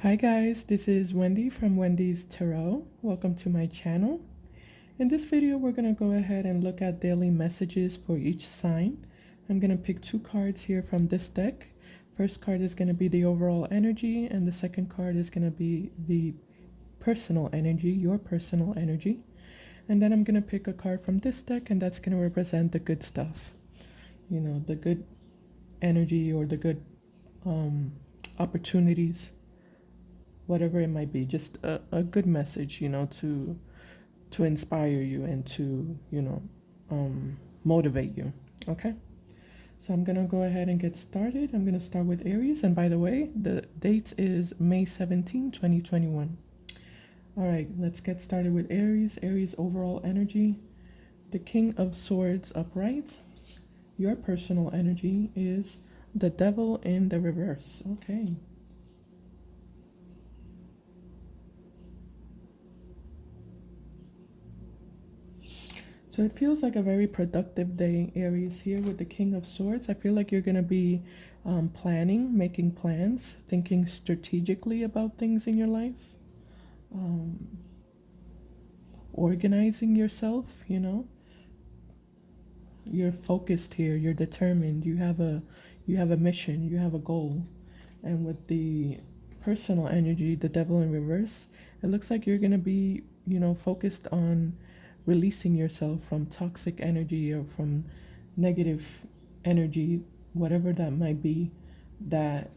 Hi guys, this is Wendy from Wendys Tarot. Welcome to my channel. In this video, we're going to go ahead and look at daily messages for each sign. I'm going to pick two cards here from this deck. First card is going to be the overall energy, and the second card is going to be the personal energy, your personal energy. And then I'm going to pick a card from this deck, and that's going to represent the good stuff. You know, the good energy or the good opportunities, whatever it might be, just a good message, to inspire you and to, motivate you. Okay. So I'm going to go ahead and get started. I'm going to start with Aries. And by the way, the date is May 17, 2021. All right, let's get started with Aries. Aries overall energy, the King of Swords upright. Your personal energy is the Devil in the reverse. Okay. So it feels like a very productive day, Aries, here with the King of Swords. I feel like you're going to be planning, making plans, thinking strategically about things in your life, organizing yourself, You're focused here, you're determined, you have a mission, you have a goal. And with the personal energy, the Devil in reverse, it looks like you're going to be, focused on releasing yourself from toxic energy or from negative energy, whatever that might be, that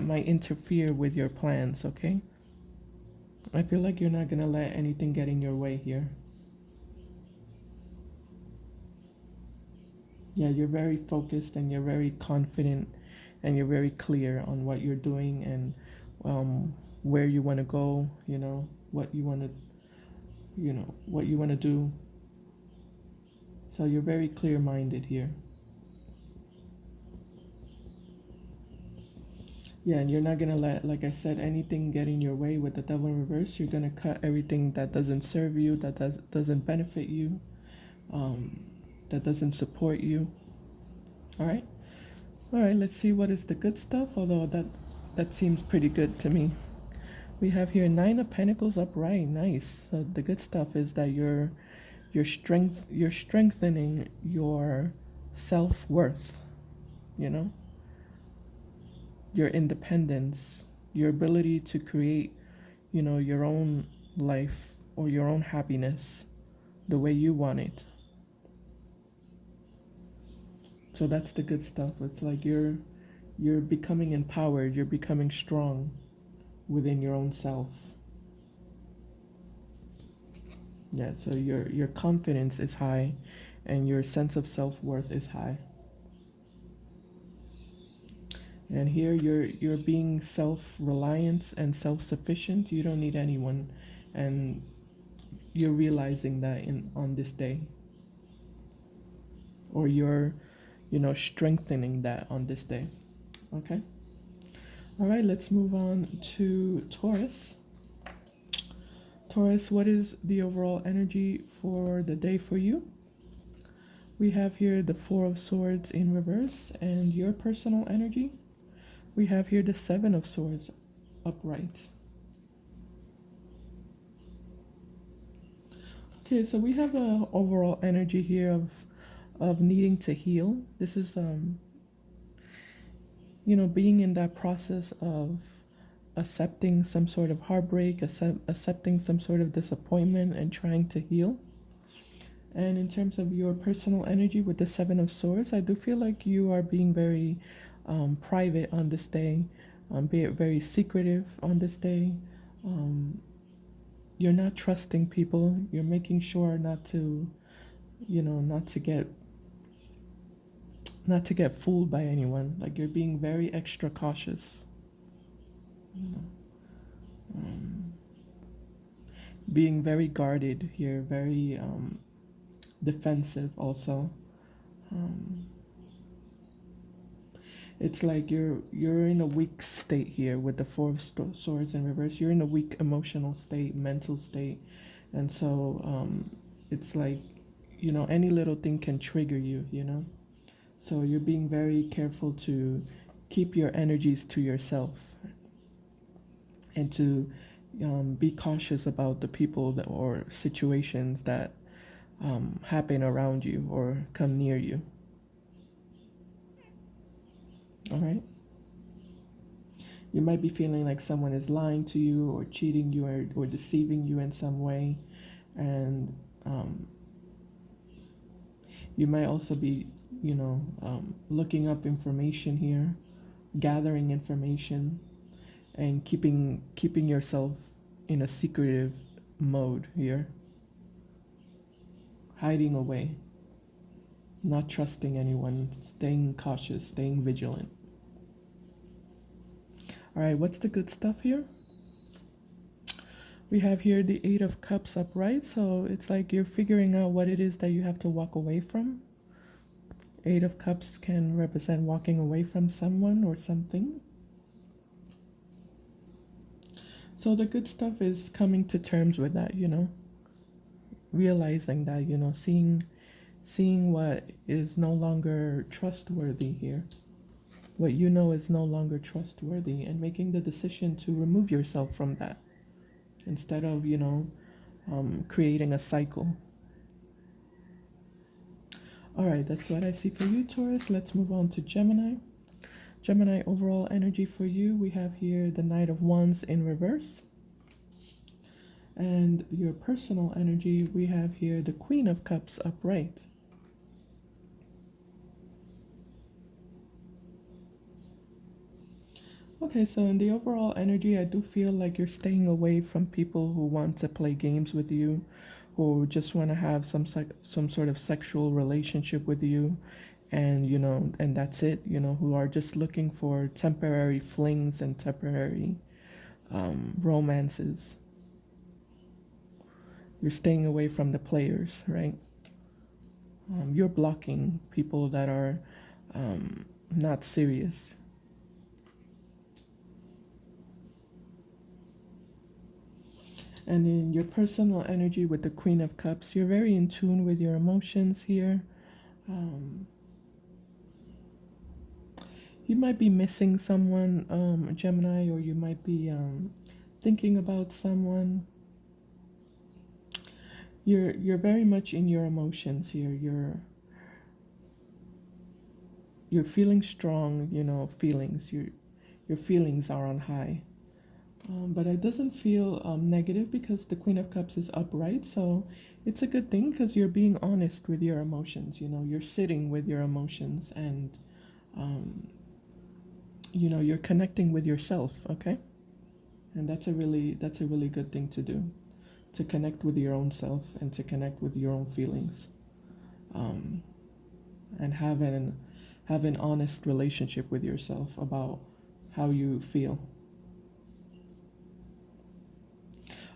might interfere with your plans. Okay, I feel like you're not going to let anything get in your way here. Yeah, you're very focused and you're very confident and you're very clear on what you're doing and where you want to go, what you want to do. So you're very clear-minded here. Yeah, and you're not gonna let, like I said, anything get in your way with the Devil in reverse. You're gonna cut everything that doesn't serve you, that doesn't benefit you, that doesn't support you. All right, Let's see what is the good stuff. Although that seems pretty good to me. We have here Nine of Pentacles upright. Nice. So the good stuff is that you're strengthening your self-worth. You know, your independence, your ability to create, your own life or your own happiness the way you want it. So that's the good stuff. It's like you're becoming empowered, you're becoming strong within your own self. Yeah, so your confidence is high and your sense of self-worth is high. And here you're being self-reliant and self-sufficient. You don't need anyone, and you're realizing that on this day, or you're strengthening that on this day. Okay. All right, let's move on to Taurus. Taurus, what is the overall energy for the day for you? We have here the Four of Swords in reverse, and your personal energy. We have here the Seven of Swords upright. Okay, so we have a overall energy here of needing to heal. This is being in that process of accepting some sort of heartbreak, accepting some sort of disappointment and trying to heal. And in terms of your personal energy with the Seven of Swords, I do feel like you are being very private on this day, be it very secretive on this day. You're not trusting people. You're making sure not to get fooled by anyone. Like you're being very extra cautious. Being very guarded here, very defensive also. It's like you're in a weak state here with the Four of Swords in reverse. You're in a weak emotional state, mental state, and so it's like any little thing can trigger you. So you're being very careful to keep your energies to yourself. and to be cautious about the people that, or situations that happen around you or come near you. All right. You might be feeling like someone is lying to you or cheating you or deceiving you in some way. And you might also be, looking up information here, gathering information, and keeping yourself in a secretive mode here, hiding away, not trusting anyone, staying cautious, staying vigilant. All right, what's the good stuff here? We have here the Eight of Cups upright, so it's like you're figuring out what it is that you have to walk away from. Eight of Cups can represent walking away from someone or something. So the good stuff is coming to terms with that, realizing that, seeing what is no longer trustworthy here, what is no longer trustworthy, and making the decision to remove yourself from that instead of, creating a cycle. All right, that's what I see for you, Taurus. Let's move on to Gemini. Gemini, overall energy for you, we have here the Knight of Wands in reverse. And your personal energy, we have here the Queen of Cups upright. Okay, so in the overall energy, I do feel like you're staying away from people who want to play games with you, who just want to have some sort of sexual relationship with you, and and that's it. Who are just looking for temporary flings and temporary romances. You're staying away from the players, right? You're blocking people that are not serious. And in your personal energy with the Queen of Cups, you're very in tune with your emotions here. You might be missing someone, Gemini, or you might be thinking about someone. You're very much in your emotions here. You're feeling strong, feelings. Your feelings are on high. But it doesn't feel negative because the Queen of Cups is upright. So it's a good thing because you're being honest with your emotions. You're sitting with your emotions and, you're connecting with yourself. Okay. And that's a really good thing to do, to connect with your own self and to connect with your own feelings, and have an honest relationship with yourself about how you feel.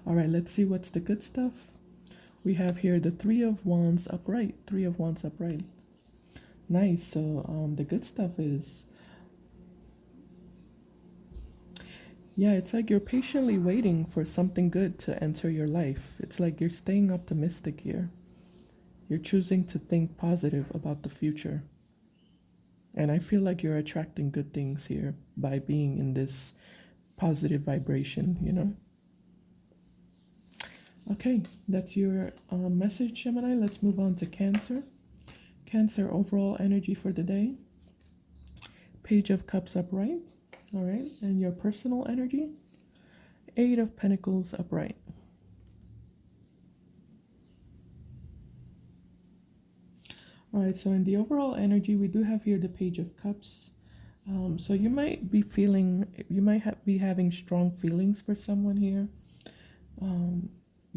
All right, let's see what's the good stuff. We have here the Three of Wands upright. Three of Wands upright. Nice. So the good stuff is, yeah, it's like you're patiently waiting for something good to enter your life. It's like you're staying optimistic here. You're choosing to think positive about the future. And I feel like you're attracting good things here by being in this positive vibration. Okay, that's your message, Gemini. Let's move on to Cancer. Cancer, overall energy for the day. Page of Cups upright. All right, and your personal energy. Eight of Pentacles upright. All right, so in the overall energy, we do have here the Page of Cups. So you might be be having strong feelings for someone here.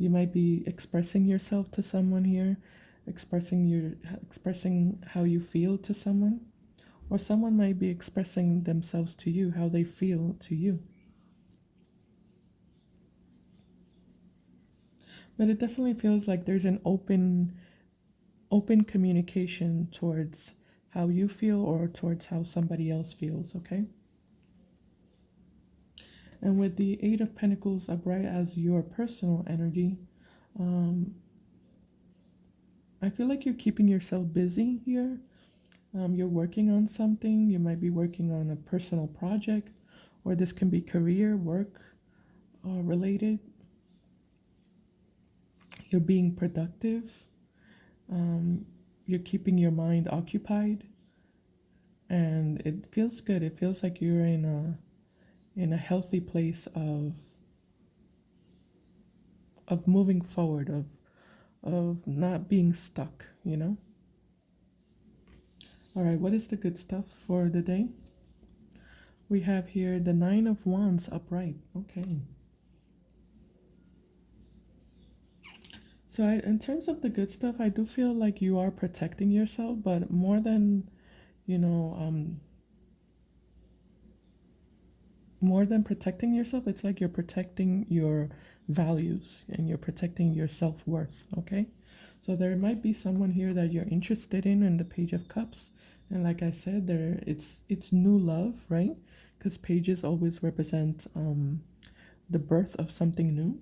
You might be expressing yourself to someone here, expressing how you feel to someone, or someone might be expressing themselves to you, how they feel to you. But it definitely feels like there's an open communication towards how you feel or towards how somebody else feels, okay? And with the Eight of Pentacles upright as your personal energy, I feel like you're keeping yourself busy here. You're working on something. You might be working on a personal project, or this can be career, work. related. You're being productive. Um, you're keeping your mind occupied, and it feels good. It feels like you're in a healthy place of moving forward, of not being stuck, you know? All right, what is the good stuff for the day? We have here the Nine of Wands upright. Okay. So in terms of the good stuff, I do feel like you are protecting yourself, but you know, um, more than protecting yourself, it's like you're protecting your values and you're protecting your self-worth, okay? So there might be someone here that you're interested in the Page of Cups. And like I said, it's new love, right? Because pages always represent the birth of something new.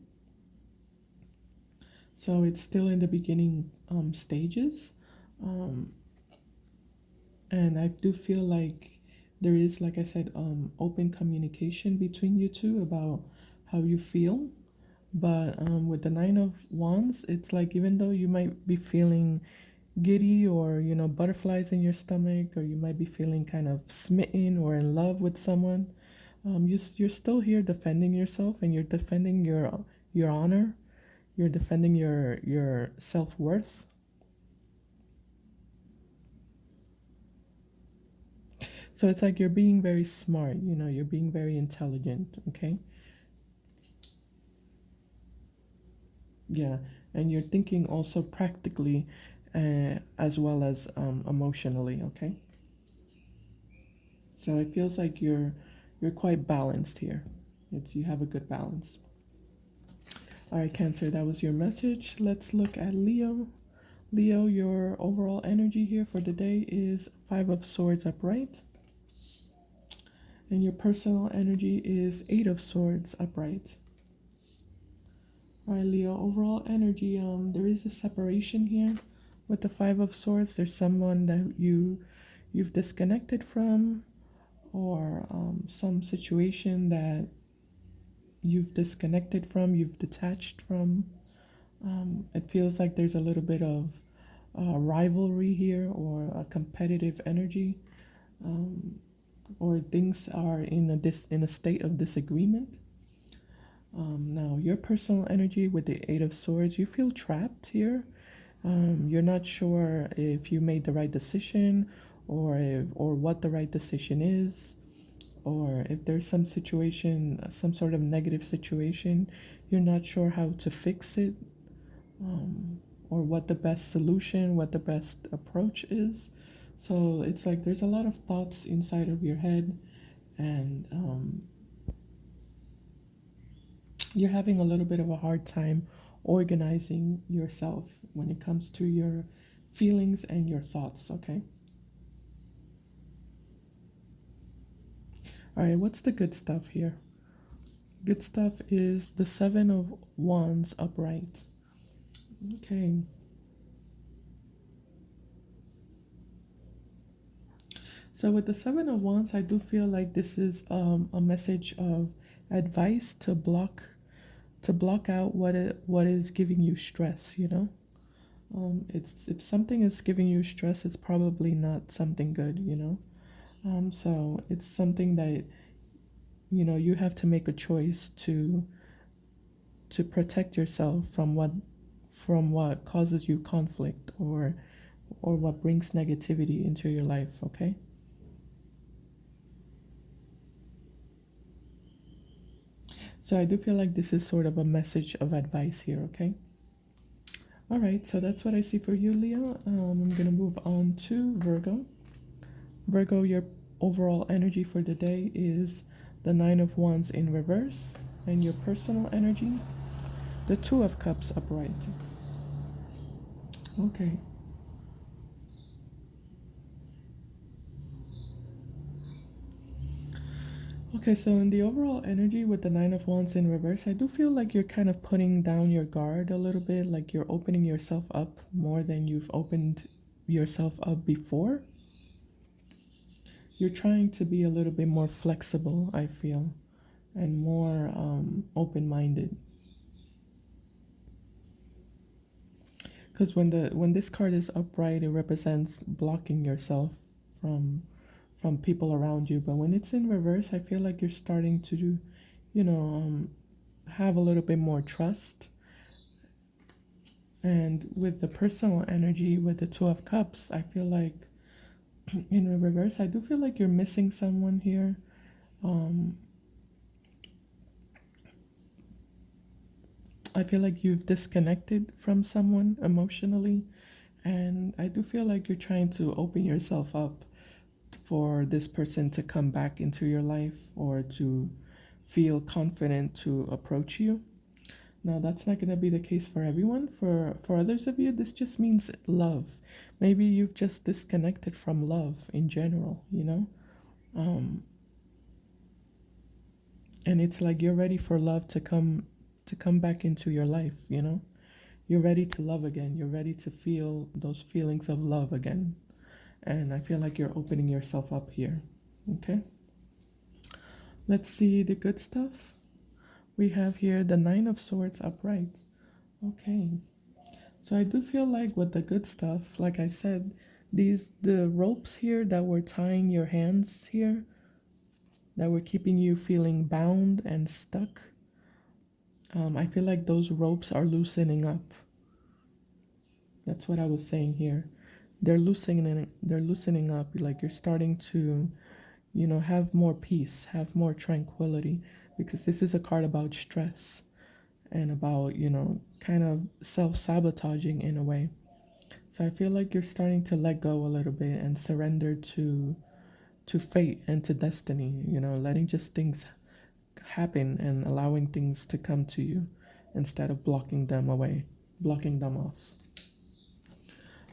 So it's still in the beginning stages. Um, and I do feel like there is, like I said, open communication between you two about how you feel. But with the Nine of Wands, it's like even though you might be feeling giddy or butterflies in your stomach, or you might be feeling kind of smitten or in love with someone, you're still here defending yourself, and you're defending your honor, you're defending your self-worth. So it's like you're being very smart, you're being very intelligent, okay? Yeah, and you're thinking also practically as well as emotionally, okay? So it feels like you're quite balanced here. You have a good balance. All right, Cancer, that was your message. Let's look at Leo. Leo, your overall energy here for the day is Five of Swords upright. And your personal energy is Eight of Swords upright. All right, Leo, overall energy, there is a separation here with the Five of Swords. There's someone that you've disconnected from, or some situation that you've disconnected from, you've detached from. It feels like there's a little bit of rivalry here, or a competitive energy, or things are in a state of disagreement. Now, your personal energy with the Eight of Swords, you feel trapped here. You're not sure if you made the right decision, or what the right decision is, or if there's some situation, some sort of negative situation, you're not sure how to fix it, or what the best solution, what the best approach is. So it's like there's a lot of thoughts inside of your head, and you're having a little bit of a hard time organizing yourself when it comes to your feelings and your thoughts, okay? All right, what's the good stuff here? Good stuff is the Seven of Wands upright. Okay. So with the Seven of Wands, I do feel like this is a message of advice to block out what is giving you stress. It's if something is giving you stress, it's probably not something good. So it's something that you have to make a choice to protect yourself from what causes you conflict, or what brings negativity into your life. Okay. So I do feel like this is sort of a message of advice here, okay? All right, so that's what I see for you, Leo. I'm going to move on to Virgo. Virgo, your overall energy for the day is the Nine of Wands in reverse, and your personal energy, the Two of Cups upright. Okay. Okay, so in the overall energy with the Nine of Wands in reverse, I do feel like you're kind of putting down your guard a little bit, like you're opening yourself up more than you've opened yourself up before. You're trying to be a little bit more flexible, I feel. and more open-minded. Because when this card is upright, it represents blocking yourself from people around you. But when it's in reverse, I feel like you're starting to, you know, have a little bit more trust. And with the personal energy, with the Two of Cups, I feel like in reverse, I do feel like you're missing someone here. I feel like you've disconnected from someone emotionally, and I do feel like you're trying to open yourself up for this person to come back into your life or to feel confident to approach you. Now, that's not going to be the case for everyone. For others of you, this just means love. Maybe you've just disconnected from love in general, you know? And it's like you're ready for love to come back into your life, you know? You're ready to love again. You're ready to feel those feelings of love again. And I feel like you're opening yourself up here. Okay? Let's see the good stuff. We have here the Nine of Swords upright. Okay. So I do feel like with the good stuff, like I said, the ropes here that were tying your hands here, that were keeping you feeling bound and stuck, I feel like those ropes are loosening up. That's what I was saying here. They're loosening up, like you're starting to, you know, have more peace, have more tranquility, because this is a card about stress and about, you know, kind of self-sabotaging in a way. So I feel like you're starting to let go a little bit and surrender to fate and to destiny, you know, letting just things happen and allowing things to come to you instead of blocking them away, blocking them off.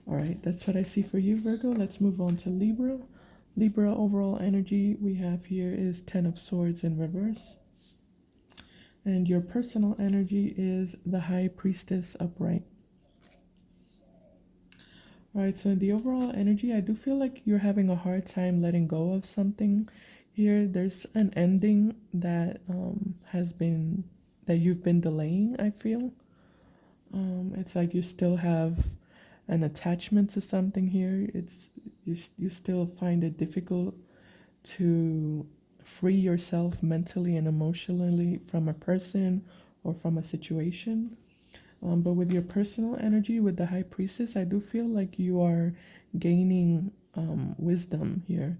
All right, that's what I see for you, Virgo. Let's move on to Libra. Libra overall energy we have here is Ten of Swords in reverse. And your personal energy is the High Priestess upright. All right, so in the overall energy, I do feel like you're having a hard time letting go of something here. There's an ending that that you've been delaying, I feel. It's like you still have an attachment to something here. You still find it difficult to free yourself mentally and emotionally from a person or from a situation. But with your personal energy, with the High Priestess, I do feel like you are gaining wisdom here.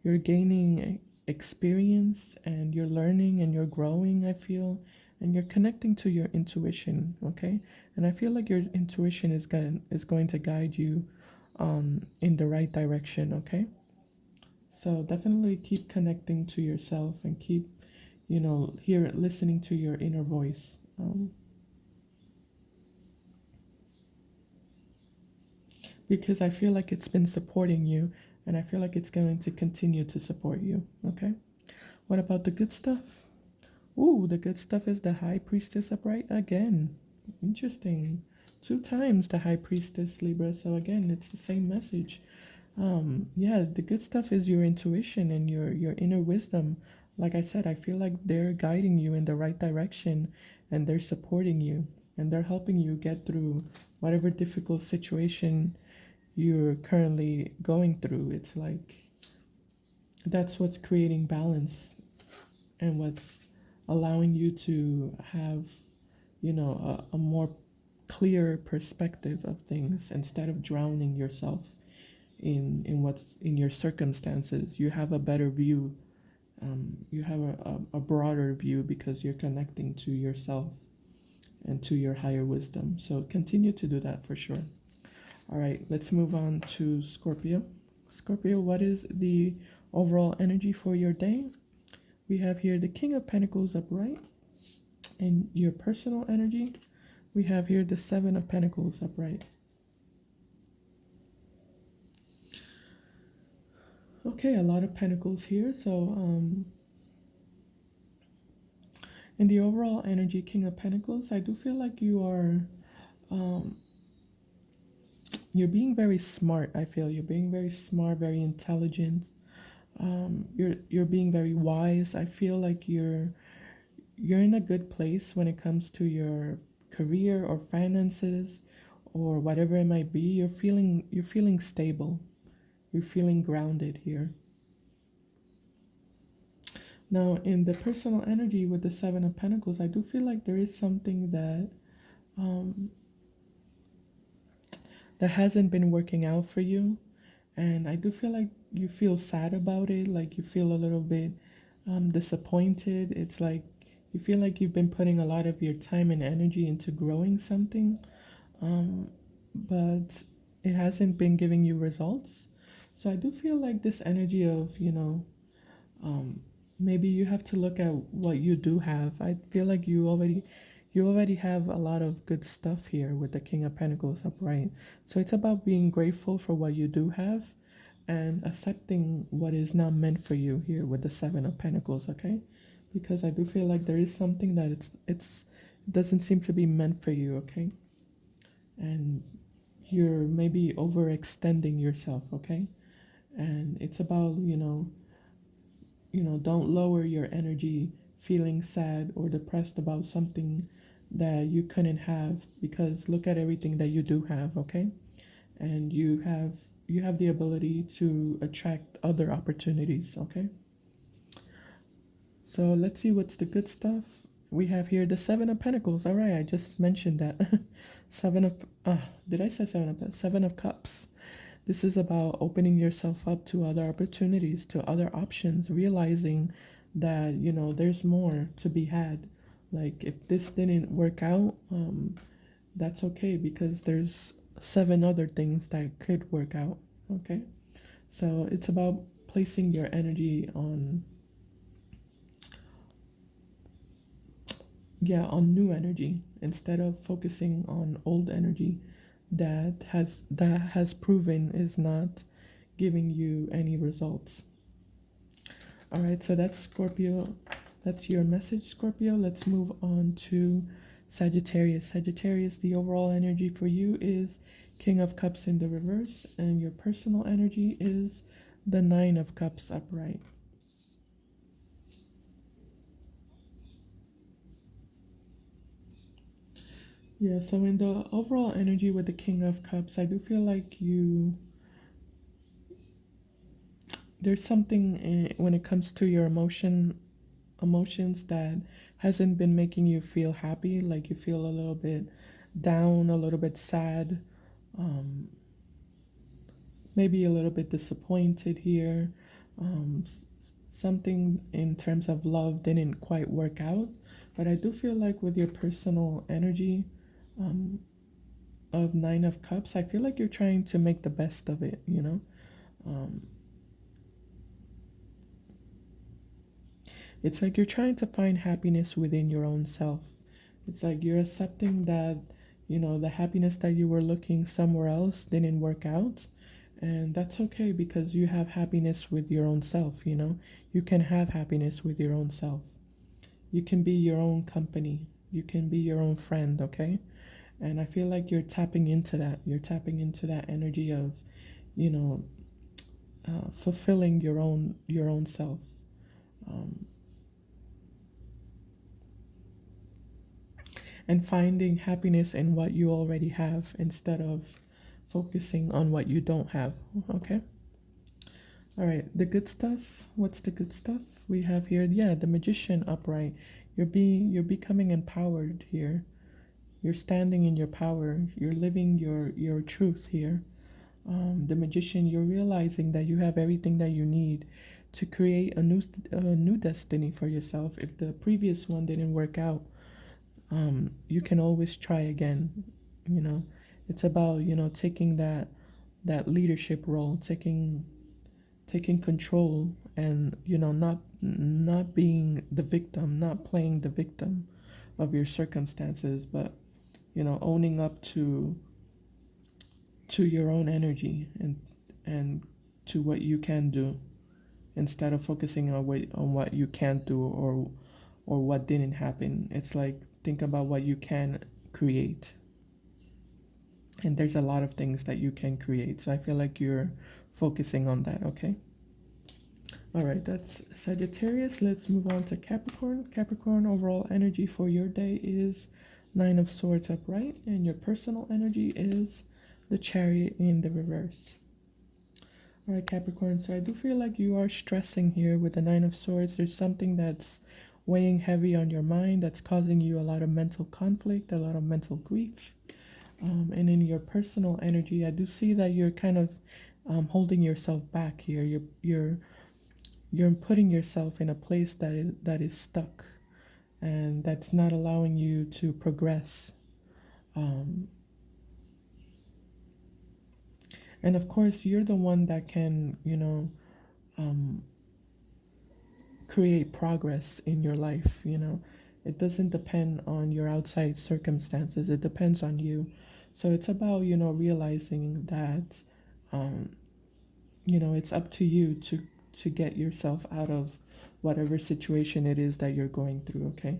You're gaining experience and you're learning and you're growing, I feel, and you're connecting to your intuition, okay? And I feel like your intuition is going to guide you in the right direction, okay? So definitely keep connecting to yourself and keep, you know, listening to your inner voice. Because I feel like it's been supporting you and I feel like it's going to continue to support you. Okay. What about the good stuff? Ooh, the good stuff is the High Priestess upright again. Interesting. Two times the High Priestess, Libra. So again, it's the same message. Yeah, the good stuff is your intuition and your inner wisdom. Like I said, I feel like they're guiding you in the right direction and they're supporting you and they're helping you get through whatever difficult situation you're currently going through. It's like that's what's creating balance and what's allowing you to have, you know, a more clear perspective of things instead of drowning yourself in what's in your circumstances. You have a better view. You have a broader view because you're connecting to yourself and to your higher wisdom. So continue to do that for sure. All right, let's move on to Scorpio. Scorpio, what is the overall energy for your day? We have here the King of Pentacles upright. And your personal energy, we have here the Seven of Pentacles upright. Okay, a lot of pentacles here. So in the overall energy, King of Pentacles, I do feel like you are you're being very smart. I feel you're being very smart, very intelligent. You're being very wise. I feel like you're in a good place when it comes to your career or finances or whatever it might be. You're feeling stable. You're feeling grounded here. Now, in the personal energy with the Seven of Pentacles, I do feel like there is something um, that hasn't been working out for you. And I do feel like you feel sad about it, like you feel a little bit disappointed. It's like you feel like you've been putting a lot of your time and energy into growing something, um, but it hasn't been giving you results. So I do feel like this energy of, um, maybe you have to look at what you do have. I feel like you already have a lot of good stuff here with the King of Pentacles upright. So it's about being grateful for what you do have and accepting what is not meant for you here with the Seven of Pentacles, okay? Because I do feel like there is something that it doesn't seem to be meant for you, okay? And you're maybe overextending yourself, okay? And it's about, don't lower your energy feeling sad or depressed about something that you couldn't have, because look at everything that you do have, okay? And you have the ability to attract other opportunities, okay? So let's see what's the good stuff. We have here the Seven of Pentacles. All right, I just mentioned that. seven of did I say Seven of Cups. This is about opening yourself up to other opportunities, to other options, realizing that, there's more to be had. Like if this didn't work out, that's okay, because there's seven other things that could work out. Okay. So it's about placing your energy on, on new energy instead of focusing on old energy that has proven is not giving you any results. All right, so that's Scorpio. That's your message, Scorpio. Let's move on to Sagittarius. Sagittarius, the overall energy for you is King of Cups in the reverse, and your personal energy is the Nine of Cups upright. Yeah, so in the overall energy with the King of Cups, I do feel like there's something when it comes to your emotions that hasn't been making you feel happy. Like you feel a little bit down, a little bit sad, um, maybe a little bit disappointed here. Something in terms of love didn't quite work out, but I do feel like with your personal energy, um, of Nine of Cups, I feel like you're trying to make the best of it. um, it's like you're trying to find happiness within your own self. It's like you're accepting that, the happiness that you were looking somewhere else didn't work out. And that's okay, because you have happiness with your own self. You can have happiness with your own self. You can be your own company. You can be your own friend, okay? And I feel like you're tapping into that. You're tapping into that energy of, you know, fulfilling your own self. Um, and finding happiness in what you already have instead of focusing on what you don't have. Okay. All right. The good stuff. What's the good stuff we have here? Yeah, the Magician upright. You're becoming empowered here. You're standing in your power. You're living your truth here. The Magician. You're realizing that you have everything that you need to create a new destiny for yourself. If the previous one didn't work out, you can always try again. you know it's about taking that leadership role, taking control, and not being the victim, not playing the victim of your circumstances, but owning up to your own energy, and to what you can do, instead of focusing on what you can't do, or what didn't happen. It's like, think about what you can create. And there's a lot of things that you can create. So I feel like you're focusing on that, okay? All right, that's Sagittarius. Let's move on to Capricorn. Capricorn, overall energy for your day is Nine of Swords upright, and your personal energy is the Chariot in the reverse. All right, Capricorn, so I do feel like you are stressing here with the Nine of Swords. There's something that's weighing heavy on your mind that's causing you a lot of mental conflict, a lot of mental grief. And in your personal energy, I do see that you're kind of holding yourself back here. You're putting yourself in a place that is stuck, and that's not allowing you to progress. Um, and of course, you're the one that can, um, create progress in your life. It doesn't depend on your outside circumstances. It depends on you. So it's about, realizing that, um, it's up to you to get yourself out of whatever situation it is that you're going through. Okay,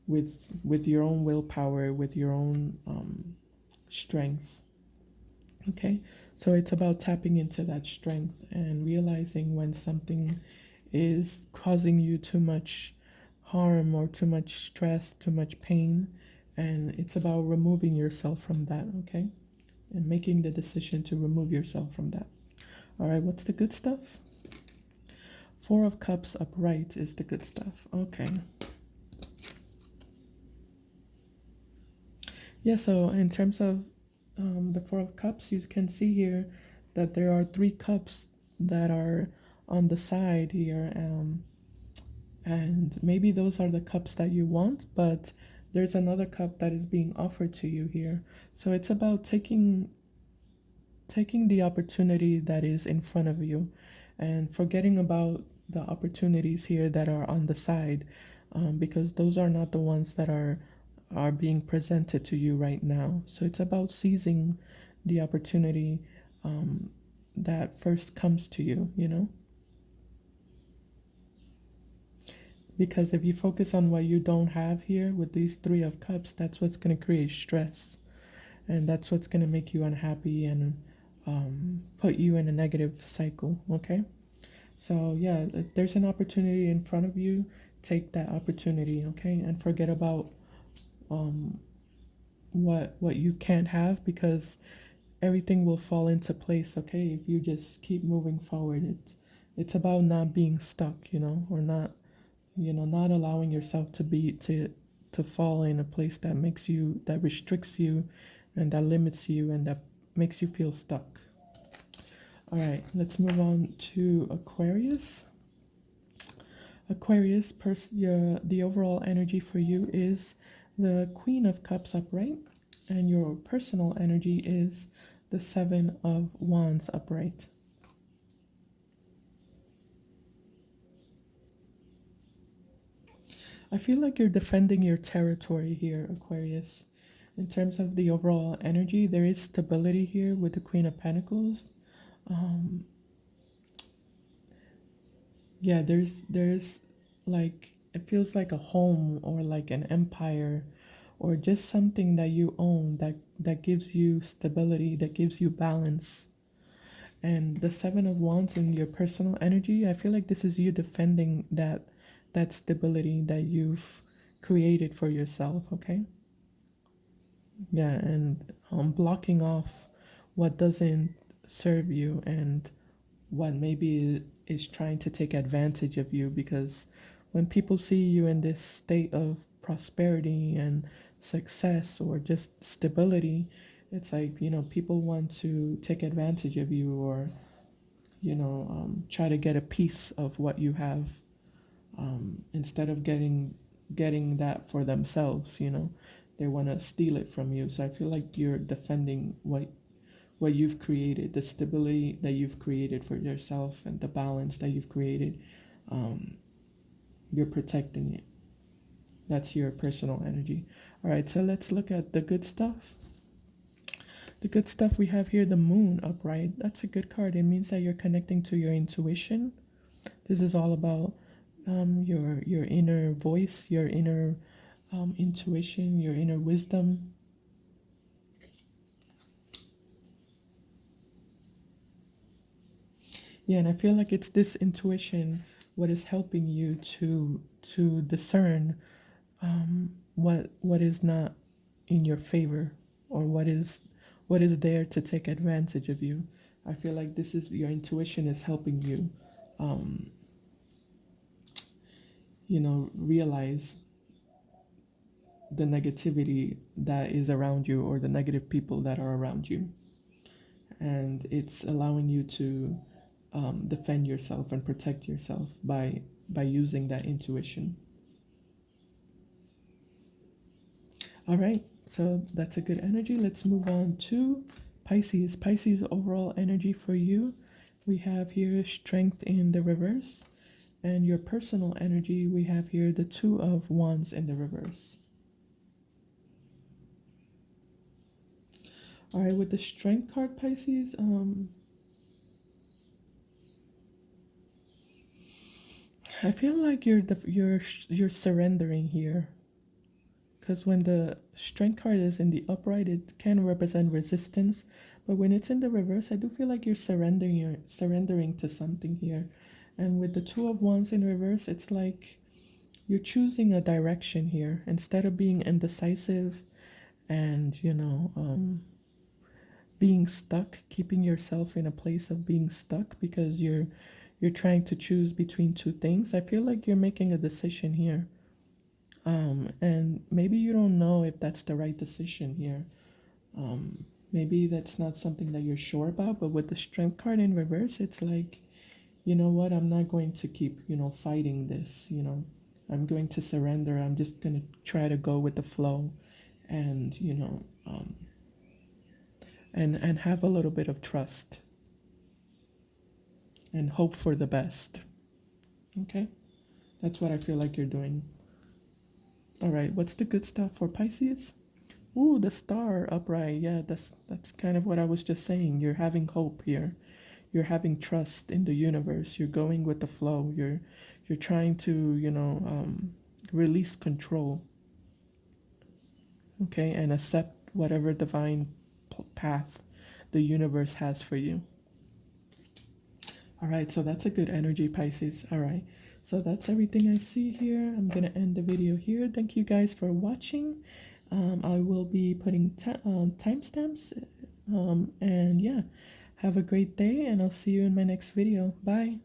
with your own willpower, with your own strength. Okay, so it's about tapping into that strength and realizing when something is causing you too much harm or too much stress, too much pain, and it's about removing yourself from that. Okay, and making the decision to remove yourself from that. All right, what's the good stuff? Four of Cups upright is the good stuff. Okay. Yeah, so in terms of the Four of Cups, you can see here that there are three cups that are on the side here. And maybe those are the cups that you want, but there's another cup that is being offered to you here. So it's about taking the opportunity that is in front of you and forgetting about the opportunities here that are on the side, because those are not the ones that are being presented to you right now. So it's about seizing the opportunity that first comes to you. Because if you focus on what you don't have here with these Three of Cups, that's what's going to create stress. And that's what's going to make you unhappy and put you in a negative cycle. Okay. So, yeah, if there's an opportunity in front of you, take that opportunity. Okay. And forget about um, what you can't have, because everything will fall into place. Okay. If you just keep moving forward, it's about not being stuck, or not allowing yourself to fall in a place that restricts you and that limits you and that makes you feel stuck. All right, let's move on to Aquarius. Aquarius, the overall energy for you is the Queen of Cups upright, and your personal energy is the Seven of Wands upright. I feel like you're defending your territory here, Aquarius. In terms of the overall energy, there is stability here with the Queen of Pentacles. Um, yeah, there's like, it feels like a home or like an empire or just something that you own that gives you stability, that gives you balance. And the Seven of Wands in your personal energy, I feel like this is you defending that stability that you've created for yourself. Okay. Yeah, and blocking off what doesn't serve you and what maybe is trying to take advantage of you, because when people see you in this state of prosperity and success or just stability, it's like, people want to take advantage of you, or try to get a piece of what you have, instead of getting that for themselves. They want to steal it from you. So I feel like you're defending what you've created, the stability that you've created for yourself, and the balance that you've created. um, you're protecting it. That's your personal energy. All right, so let's look at the good stuff. The good stuff we have here, the Moon upright. That's a good card. It means that you're connecting to your intuition. This is all about your inner voice, your inner intuition, your inner wisdom. Yeah, and I feel like it's this intuition what is helping you to discern what is not in your favor, or what is there to take advantage of you. I feel like this is your intuition is helping you, realize the negativity that is around you, or the negative people that are around you, and it's allowing you to defend yourself and protect yourself by using that intuition. All right, so that's a good energy. Let's move on to Pisces. Pisces overall energy for you. We have here strength in the reverse, and your personal energy, we have here the Two of Wands in the reverse. All right, with the strength card, Pisces, I feel like you're surrendering here, because when the strength card is in the upright, it can represent resistance, but when it's in the reverse, I do feel like you're surrendering to something here. And with the Two of Wands in reverse, it's like you're choosing a direction here instead of being indecisive and being stuck, keeping yourself in a place of being stuck because you're trying to choose between two things. I feel like you're making a decision here. And maybe you don't know if that's the right decision here. Maybe that's not something that you're sure about, but with the strength card in reverse, it's like, you know what, I'm not going to keep, fighting this, I'm going to surrender. I'm just going to try to go with the flow and, and have a little bit of trust and hope for the best. Okay? That's what I feel like you're doing. All right, what's the good stuff for Pisces? Ooh, the star upright. Yeah, that's kind of what I was just saying. You're having hope here. You're having trust in the universe. You're going with the flow. You're trying to, release control. Okay, and accept whatever divine path the universe has for you. All right, so that's a good energy, Pisces. All right, so that's everything I see here. I'm gonna end the video here. Thank you guys for watching. I will be putting timestamps, and yeah, have a great day, and I'll see you in my next video. Bye.